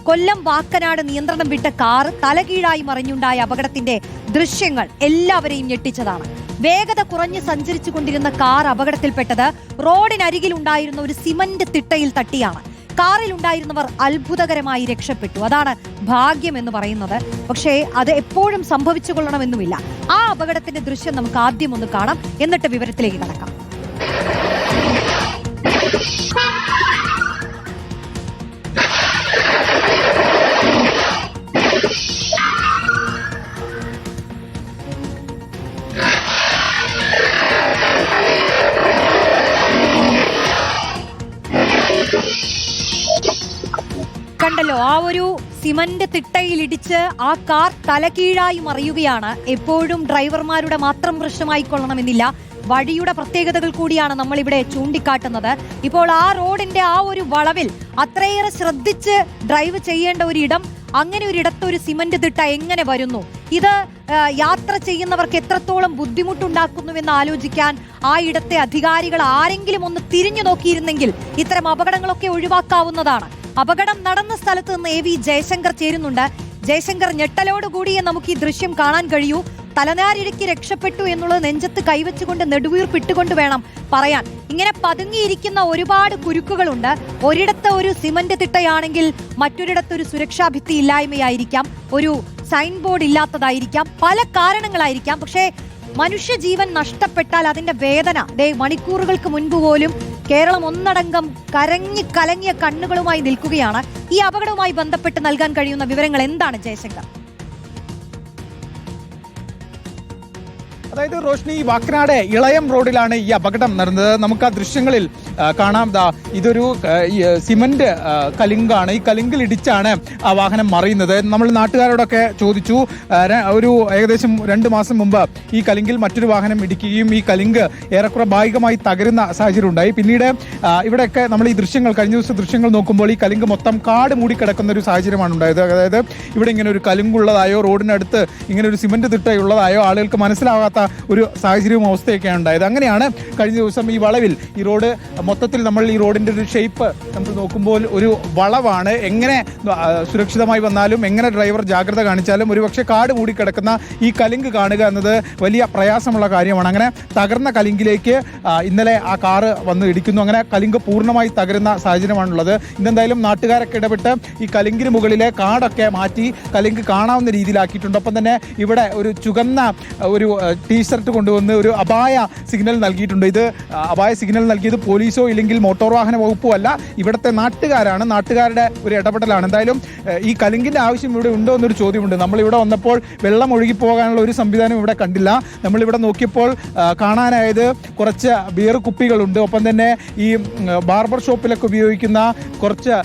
കൊല്ലം വാക്കനാട് നിയന്ത്രണം വിട്ട കാർ തലകീഴായി മറിഞ്ഞുണ്ടായ അപകടത്തിന്റെ ദൃശ്യങ്ങൾ എല്ലാവരെയും ഞെട്ടിച്ചതാണ്. വേഗത കുറഞ്ഞ് സഞ്ചരിച്ചു കൊണ്ടിരുന്ന കാർ അപകടത്തിൽപ്പെട്ടത് റോഡിനരികിൽ ഉണ്ടായിരുന്ന ഒരു സിമന്റ് തിട്ടയിൽ തട്ടിയാണ്. കാറിൽ ഉണ്ടായിരുന്നവർ അത്ഭുതകരമായി രക്ഷപ്പെട്ടു. അതാണ് ഭാഗ്യം എന്ന് പറയുന്നത്. പക്ഷേ അത് എപ്പോഴും സംഭവിച്ചു കൊള്ളണമെന്നുമില്ല. ആ അപകടത്തിന്റെ ദൃശ്യം നമുക്ക് ആദ്യം ഒന്ന് കാണാം, എന്നിട്ട് വിവരത്തിലേക്ക് കടക്കാം. കണ്ടല്ലോ, ആ ഒരു സിമന്റ് തിട്ടയിൽ ഇടിച്ച് ആ കാർ തലകീഴായി മറിയുകയാണ്. എപ്പോഴും ഡ്രൈവർമാരുടെ മാത്രം പ്രശ്നമായിക്കൊള്ളണമെന്നില്ല, വഴിയുടെ പ്രത്യേകതകൾ കൂടിയാണ് നമ്മൾ ഇവിടെ ചൂണ്ടിക്കാട്ടുന്നത്. ഇപ്പോൾ ആ റോഡിന്റെ ആ ഒരു വളവിൽ അത്രയേറെ ശ്രദ്ധിച്ച് ഡ്രൈവ് ചെയ്യേണ്ട ഒരിടം, അങ്ങനെ ഒരിടത്ത് ഒരു സിമന്റ് തിട്ട എങ്ങനെ വരുന്നു? ഇത് യാത്ര ചെയ്യുന്നവർക്ക് എത്രത്തോളം ബുദ്ധിമുട്ടുണ്ടാക്കുന്നുവെന്ന് ആലോചിക്കാൻ ആ ഇടത്തെ അധികാരികൾ ആരെങ്കിലും ഒന്ന് തിരിഞ്ഞു നോക്കിയിരുന്നെങ്കിൽ ഇത്തരം അപകടങ്ങളൊക്കെ ഒഴിവാക്കാവുന്നതാണ്. അപകടം നടന്ന സ്ഥലത്ത് നിന്ന് AV ജയശങ്കർ ചേരുന്നുണ്ട്. ജയശങ്കർ, ഞെട്ടലോടുകൂടിയേ നമുക്ക് ഈ ദൃശ്യം കാണാൻ കഴിയൂ. തലനാരിഴയ്ക്ക് രക്ഷപ്പെട്ടു എന്നുള്ളത് നെഞ്ചത്ത് കൈവച്ചുകൊണ്ട് നെടുവീർപ്പിട്ടുകൊണ്ട് വേണം പറയാൻ. ഇങ്ങനെ പതുങ്ങിയിരിക്കുന്ന ഒരുപാട് കുരുക്കുകളുണ്ട്. ഒരിടത്ത് ഒരു സിമന്റ് തിട്ടയാണെങ്കിൽ മറ്റൊരിടത്ത് ഒരു സുരക്ഷാ ഭിത്തി ഇല്ലായ്മയായിരിക്കാം, ഒരു സൈൻ ബോർഡ് ഇല്ലാത്തതായിരിക്കാം, പല കാരണങ്ങളായിരിക്കാം. പക്ഷേ മനുഷ്യജീവൻ നഷ്ടപ്പെട്ടാൽ അതിന്റെ വേദന മണിക്കൂറുകൾക്ക് മുൻപ് പോലും കേരളം ഒന്നടങ്കം കലങ്ങിയ കണ്ണുകളുമായി നിൽക്കുകയാണ്. ഈ അപകടവുമായി ബന്ധപ്പെട്ട് നൽകാൻ കഴിയുന്ന വിവരങ്ങൾ എന്താണ് ജയശങ്കർ? അതായത് റോഷ്നി, വാക്കനാട് ഇളയം റോഡിലാണ് ഈ അപകടം നടന്നത്. നമുക്ക് ആ ദൃശ്യങ്ങളിൽ കാണാം. ഇതൊരു സിമന്റ് കലിങ്കാണ്. ഈ കലിങ്കിൽ ഇടിച്ചാണ് ആ വാഹനം മറിയുന്നത്. നമ്മൾ നാട്ടുകാരോടൊക്കെ ചോദിച്ചു. ഒരു ഏകദേശം 2 മാസം മുമ്പ് ഈ കലിങ്കിൽ മറ്റൊരു വാഹനം ഇടിക്കുകയും ഈ കലിങ്ക് ഏറെക്കുറെ ഭാഗികമായി തകരുന്ന സാഹചര്യം ഉണ്ടായി. പിന്നീട് ഇവിടെയൊക്കെ നമ്മൾ ഈ ദൃശ്യങ്ങൾ, കഴിഞ്ഞ ദിവസം ദൃശ്യങ്ങൾ നോക്കുമ്പോൾ ഈ കലിങ്ക് മൊത്തം കാട് മൂടി കിടക്കുന്ന ഒരു സാഹചര്യമാണ് ഉണ്ടായത്. അതായത് ഇവിടെ ഇങ്ങനെ ഒരു കലിങ്കുള്ളതായോ റോഡിനടുത്ത് ഇങ്ങനെ ഒരു സിമന്റ് തിട്ടയുള്ളതായോ ആളുകൾക്ക് മനസ്സിലാവാത്ത ഒരു സാഹചര്യവും അവസ്ഥയൊക്കെയാണ് ഉണ്ടായത്. അങ്ങനെയാണ് കഴിഞ്ഞ ദിവസം ഈ വളവിൽ ഈ റോഡ് മൊത്തത്തിൽ, നമ്മൾ ഈ റോഡിന്റെ ഒരു ഷേപ്പ് നമ്മൾ നോക്കുമ്പോൾ ഒരു വളവാണ്. എങ്ങനെ സുരക്ഷിതമായി വന്നാലും എങ്ങനെ ഡ്രൈവർ ജാഗ്രത കാണിച്ചാലും ഒരുപക്ഷെ കാട് മൂടിക്കിടക്കുന്ന ഈ കലിങ്ക് കാണുക എന്നത് വലിയ പ്രയാസമുള്ള കാര്യമാണ്. അങ്ങനെ തകർന്ന കലിങ്കിലേക്ക് ഇന്നലെ ആ കാറ് വന്ന് ഇടിക്കുന്നു. അങ്ങനെ കലിങ്ക് പൂർണ്ണമായി തകരുന്ന സാഹചര്യമാണുള്ളത്. ഇന്നെന്തായാലും നാട്ടുകാരൊക്കെ ഇടപെട്ട് ഈ കലിങ്കിന് മുകളിലെ കാടൊക്കെ മാറ്റി കലിങ്ക് കാണാവുന്ന രീതിയിലാക്കിയിട്ടുണ്ട്. ഒപ്പം തന്നെ ഇവിടെ ഒരു ചുവന്ന ഒരു ടീഷർട്ട് കൊണ്ടുവന്ന് ഒരു അപായ സിഗ്നൽ നൽകിയിട്ടുണ്ട്. ഇത് അപായ സിഗ്നൽ നൽകിയത് പോലീസോ ഇല്ലെങ്കിൽ മോട്ടോർ വാഹന വകുപ്പോ അല്ല, ഇവിടുത്തെ നാട്ടുകാരാണ്. നാട്ടുകാരുടെ ഒരു ഇടപെടലാണ്. എന്തായാലും ഈ കലിങ്കിന്റെ ആവശ്യം ഇവിടെ ഉണ്ടോ എന്നൊരു ചോദ്യമുണ്ട്. നമ്മളിവിടെ വന്നപ്പോൾ വെള്ളം ഒഴുകി പോകാനുള്ള ഒരു സംവിധാനം ഇവിടെ കണ്ടില്ല. നമ്മളിവിടെ നോക്കിയപ്പോൾ കാണാനായത് കുറച്ച് ബിയർ കുപ്പികളുണ്ട്. ഒപ്പം തന്നെ ഈ ബാർബർ ഷോപ്പിലൊക്കെ ഉപയോഗിക്കുന്ന കുറച്ച്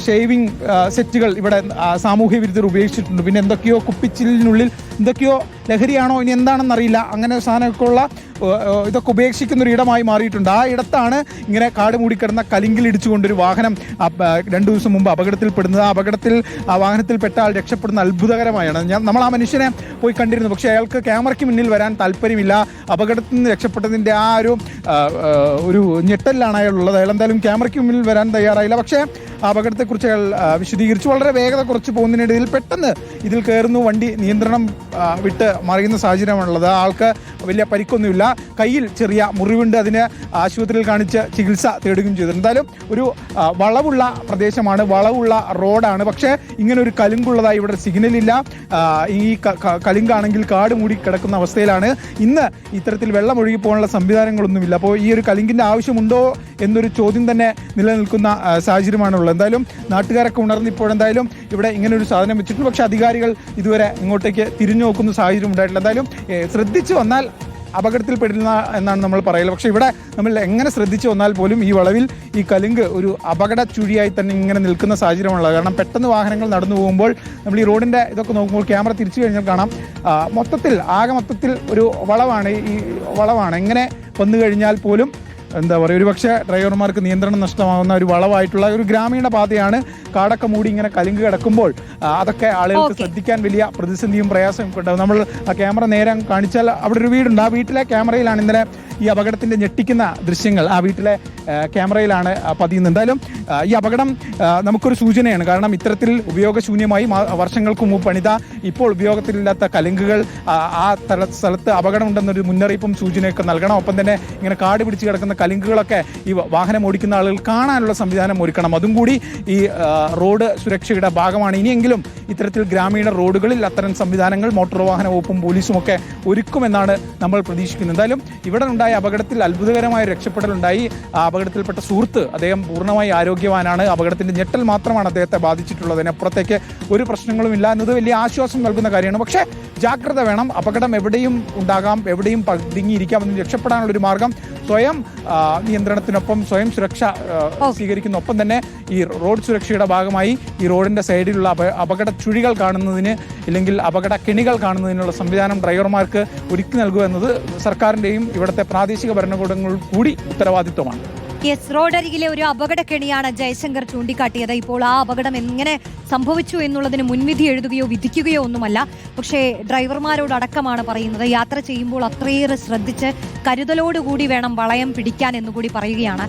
ഷേവിംഗ് സെറ്റുകൾ ഇവിടെ സാമൂഹ്യ വിരുദ്ധർ ഉപയോഗിച്ചിട്ടുണ്ട്. പിന്നെ എന്തൊക്കെയോ കുപ്പിച്ചിലിനുള്ളിൽ എന്തൊക്കെയോ ലഹരിയാണോ ഇനി എന്താണെന്നറിയില്ല, അങ്ങനെ സാധനമൊക്കെ ഉള്ള ഇതൊക്കെ ഉപേക്ഷിക്കുന്ന ഒരു ഇടമായി മാറിയിട്ടുണ്ട്. ആ ഇടത്താണ് ഇങ്ങനെ കാട് മൂടിക്കിടന്ന കലിങ്കിൽ ഇടിച്ചുകൊണ്ടൊരു വാഹനം 2 ദിവസം മുമ്പ് അപകടത്തിൽപ്പെടുന്നത്. ആ അപകടത്തിൽ ആ വാഹനത്തിൽപ്പെട്ട ആൾ രക്ഷപ്പെടുന്ന അത്ഭുതകരമായാണ്. നമ്മൾ ആ മനുഷ്യനെ പോയി കണ്ടിരുന്നു. പക്ഷേ അയാൾക്ക് ക്യാമറയ്ക്ക് മുന്നിൽ വരാൻ താല്പര്യമില്ല. അപകടത്തിൽ നിന്ന് രക്ഷപ്പെട്ടതിൻ്റെ ആ ഒരു ഞെട്ടലിലാണ് അയാളുള്ളത്. അയാൾ എന്തായാലും ക്യാമറയ്ക്ക് മുന്നിൽ വരാൻ തയ്യാറായില്ല. പക്ഷേ ആ അപകടത്തെക്കുറിച്ച് അയാൾ വിശദീകരിച്ചു. വളരെ വേഗത കുറച്ച് പോകുന്നതിനിടയിൽ പെട്ടെന്ന് ഇതിൽ കയറുന്നു. വണ്ടി നിയന്ത്രണം വിട്ട് മറിയുന്ന സാഹചര്യമാണുള്ളത്. ആൾക്ക് വലിയ പരിക്കൊന്നുമില്ല. കയ്യിൽ ചെറിയ മുറിവുണ്ട്. അതിന് ആശുപത്രിയിൽ കാണിച്ച് ചികിത്സ തേടുകയും ചെയ്തു. എന്തായാലും ഒരു വളവുള്ള പ്രദേശമാണ്, വളവുള്ള റോഡാണ്. പക്ഷേ ഇങ്ങനെ ഒരു കലിങ്കുള്ളതായി ഇവിടെ സിഗ്നലില്ല. ഈ കലിങ്കാണെങ്കിൽ കാട് മൂടി കിടക്കുന്ന അവസ്ഥയിലാണ്. ഇന്ന് ഇത്തരത്തിൽ വെള്ളം ഒഴുകി പോകാനുള്ള സംവിധാനങ്ങളൊന്നുമില്ല. അപ്പോൾ ഈ ഒരു കലിങ്കിൻ്റെ ആവശ്യമുണ്ടോ എന്നൊരു ചോദ്യം തന്നെ നിലനിൽക്കുന്ന സാഹചര്യമാണുള്ളത്. എന്തായാലും നാട്ടുകാരൊക്കെ ഉണർന്ന് ഇപ്പോഴെന്തായാലും ഇവിടെ ഇങ്ങനെ ഒരു സാധനം വെച്ചിട്ടുണ്ട്. പക്ഷേ അധികാരികൾ ഇതുവരെ ഇങ്ങോട്ടേക്ക് തിരിഞ്ഞു നോക്കുന്ന സാഹചര്യം ഉണ്ടായിട്ടില്ല. എന്തായാലും ശ്രദ്ധിച്ചു വന്നാൽ അപകടത്തിൽപ്പെടില്ല എന്നാണ് നമ്മൾ പറയുന്നത്. പക്ഷേ ഇവിടെ നമ്മൾ എങ്ങനെ ശ്രദ്ധിച്ചു വന്നാൽ പോലും ഈ വളവിൽ ഈ കലിങ്ക് ഒരു അപകട ചുഴിയായി തന്നെ ഇങ്ങനെ നിൽക്കുന്ന സാഹചര്യമുള്ളത്. കാരണം പെട്ടെന്ന് വാഹനങ്ങൾ നടന്നു പോകുമ്പോൾ നമ്മൾ ഈ റോഡിൻ്റെ ഇതൊക്കെ നോക്കുമ്പോൾ ക്യാമറ തിരിച്ചു കഴിഞ്ഞാൽ കാണാം മൊത്തത്തിൽ ഒരു വളവാണ്. ഈ വളവാണ് എങ്ങനെ വന്നു കഴിഞ്ഞാൽ പോലും എന്താ പറയുക, ഒരുപക്ഷെ ഡ്രൈവർമാർക്ക് നിയന്ത്രണം നഷ്ടമാകുന്ന ഒരു വളവായിട്ടുള്ള ഒരു ഗ്രാമീണ പാതയാണ്. കാടൊക്കെ മൂടി ഇങ്ങനെ കലിങ്ക് കിടക്കുമ്പോൾ അതൊക്കെ ആളുകൾക്ക് ശ്രദ്ധിക്കാൻ വലിയ പ്രതിസന്ധിയും പ്രയാസവും ഉണ്ടാകും. നമ്മൾ ആ ക്യാമറ നേരെ കാണിച്ചാൽ അവിടെ ഒരു വീടുണ്ട്. ആ വീട്ടിലെ ക്യാമറയിലാണ് ഇന്നലെ ഈ അപകടത്തിന്റെ ഞെട്ടിക്കുന്ന ദൃശ്യങ്ങൾ ആ വീട്ടിലെ ക്യാമറയിലാണ് പതിയുന്നത്. എന്തായാലും ഈ അപകടം നമുക്കൊരു സൂചനയാണ്. കാരണം ഇത്തരത്തിൽ ഉപയോഗശൂന്യമായി വർഷങ്ങൾക്ക് മുമ്പ് പണിത ഇപ്പോൾ ഉപയോഗത്തിലില്ലാത്ത കലുങ്കുകൾ ആ സ്ഥലത്ത് അപകടമുണ്ടെന്നൊരു മുന്നറിയിപ്പും സൂചനയൊക്കെ നൽകണം. ഒപ്പം തന്നെ ഇങ്ങനെ കാട് പിടിച്ച് കിടക്കുന്ന കലുങ്കുകളൊക്കെ ഈ വാഹനം ഓടിക്കുന്ന ആളുകൾ കാണാനുള്ള സംവിധാനം ഒരുക്കണം. അതും കൂടി ഈ റോഡ് സുരക്ഷയുടെ ഭാഗമാണ്. ഇനിയെങ്കിലും ഇത്തരത്തിൽ ഗ്രാമീണ റോഡുകളിൽ അത്തരം സംവിധാനങ്ങൾ മോട്ടോർ വാഹന വകുപ്പും പോലീസും ഒക്കെ ഒരുക്കുമെന്നാണ് നമ്മൾ പ്രതീക്ഷിക്കുന്നത്. എന്തായാലും ഇവിടെ ഉണ്ടായ അപകടത്തിൽ അത്ഭുതകരമായ രക്ഷപ്പെടലുണ്ടായി. ആ അപകടത്തിൽപ്പെട്ട സുഹൃത്ത് അദ്ദേഹം പൂർണ്ണമായി ആരോഗ്യവാനാണ്. അപകടത്തിന്റെ ഞെട്ടൽ മാത്രമാണ് അദ്ദേഹത്തെ ബാധിച്ചിട്ടുള്ളത്. അതിനപ്പുറത്തേക്ക് ഒരു പ്രശ്നങ്ങളും ഇല്ല എന്നത് വലിയ ആശ്വാസം നൽകുന്ന കാര്യമാണ്. പക്ഷേ ജാഗ്രത വേണം. അപകടം എവിടെയും ഉണ്ടാകാം, എവിടെയും പതുങ്ങിയിരിക്കാം. അതിന് രക്ഷപ്പെടാനുള്ളൊരു മാർഗം സ്വയം നിയന്ത്രണത്തിനൊപ്പം സ്വയം സുരക്ഷ സ്വീകരിക്കുന്ന ഒപ്പം തന്നെ ഈ റോഡ് സുരക്ഷയുടെ ഭാഗമായി ഈ റോഡിന്റെ സൈഡിലുള്ള അപകട ചുഴികൾ കാണുന്നതിന് ഇല്ലെങ്കിൽ അപകട കെണികൾ കാണുന്നതിനുള്ള സംവിധാനം ഡ്രൈവർമാർക്ക് ഒരുക്കി നൽകുക എന്നത് സർക്കാരിന്റെയും ഇവിടുത്തെ പ്രാദേശിക ഭരണകൂടങ്ങൾ കൂടി ഉത്തരവാദിത്വമാണ്. യെസ്, റോഡരികിലെ ഒരു അപകടക്കെണിയാണ് ജയശങ്കർ ചൂണ്ടിക്കാട്ടിയത്. ഇപ്പോൾ ആ അപകടം എങ്ങനെ സംഭവിച്ചു എന്നുള്ളതിന് മുൻവിധി എഴുതുകയോ വിധിക്കുകയോ ഒന്നുമല്ല. പക്ഷേ ഡ്രൈവർമാരോടക്കമാണ് പറയുന്നത്, യാത്ര ചെയ്യുമ്പോൾ അത്രയേറെ ശ്രദ്ധിച്ച് കരുതലോടുകൂടി വേണം വളയം പിടിക്കാൻ എന്നുകൂടി പറയുകയാണ്.